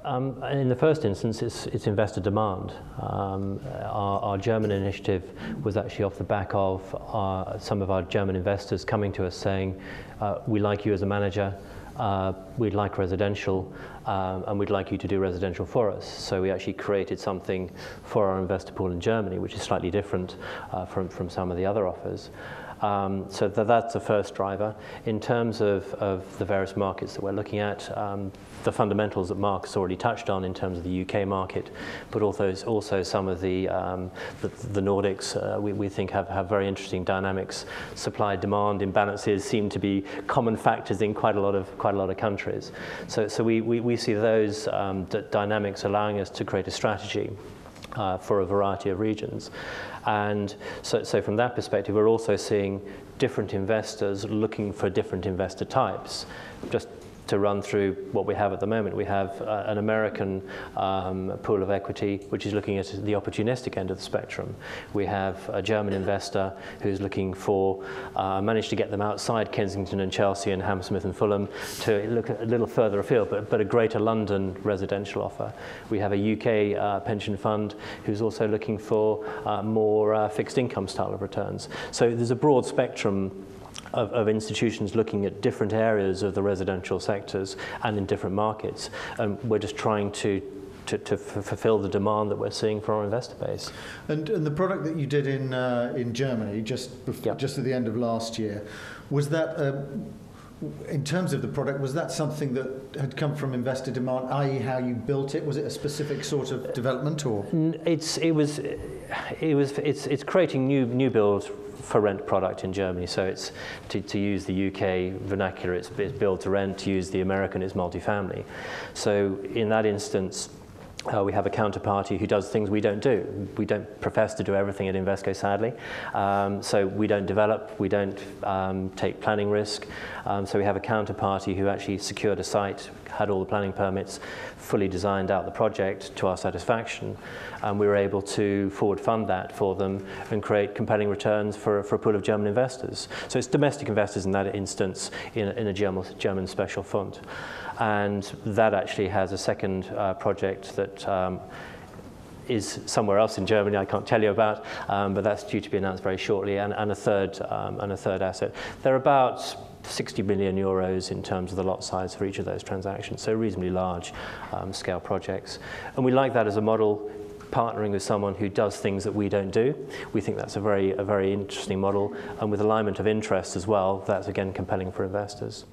In the first instance, it's investor demand. Our German initiative was actually off the back of some of our German investors coming to us saying, we like you as a manager, we'd like residential, and we'd like you to do residential for us. So we actually created something for our investor pool in Germany, which is slightly different from some of the other offers. So that's the first driver. In terms of the various markets that we're looking at, the fundamentals that Mark has already touched on in terms of the UK market, but also some of the Nordics, we think have very interesting dynamics. Supply-demand imbalances seem to be common factors in quite a lot of countries. So we see those dynamics allowing us to create a strategy for a variety of regions. And so from that perspective, we're also seeing different investors looking for different investor types. Just to run through what we have at the moment, we have an American pool of equity which is looking at the opportunistic end of the spectrum. We have a German investor who's looking for, managed to get them outside Kensington and Chelsea and Hammersmith and Fulham to look a little further afield, but a greater London residential offer. We have a UK pension fund who's also looking for more fixed income style of returns. So there's a broad spectrum of institutions looking at different areas of the residential sectors and in different markets. And we're just trying to fulfill the demand that we're seeing from our investor base. And the product that you did in Germany just at the end of last year, was that in terms of the product, was that something that had come from investor demand, i.e. how you built it? Was it a specific sort of development, or? It's creating new build for rent product in Germany. So it's to use the UK vernacular, it's build to rent. To use the American, it's multifamily. So in that instance, we have a counterparty who does things we don't do. We don't profess to do everything at Invesco, sadly. So we don't develop, we don't take planning risk. So we have a counterparty who actually secured a site, had all the planning permits, fully designed out the project to our satisfaction, and we were able to forward fund that for them and create compelling returns for a pool of German investors. So it's domestic investors in that instance in a German special fund. And that actually has a second project that is somewhere else in Germany I can't tell you about, but that's due to be announced very shortly, and a third asset. They're about 60 million euros in terms of the lot size for each of those transactions, so reasonably large scale projects. And we like that as a model, partnering with someone who does things that we don't do. We think that's a very interesting model, and with alignment of interest as well, that's again compelling for investors.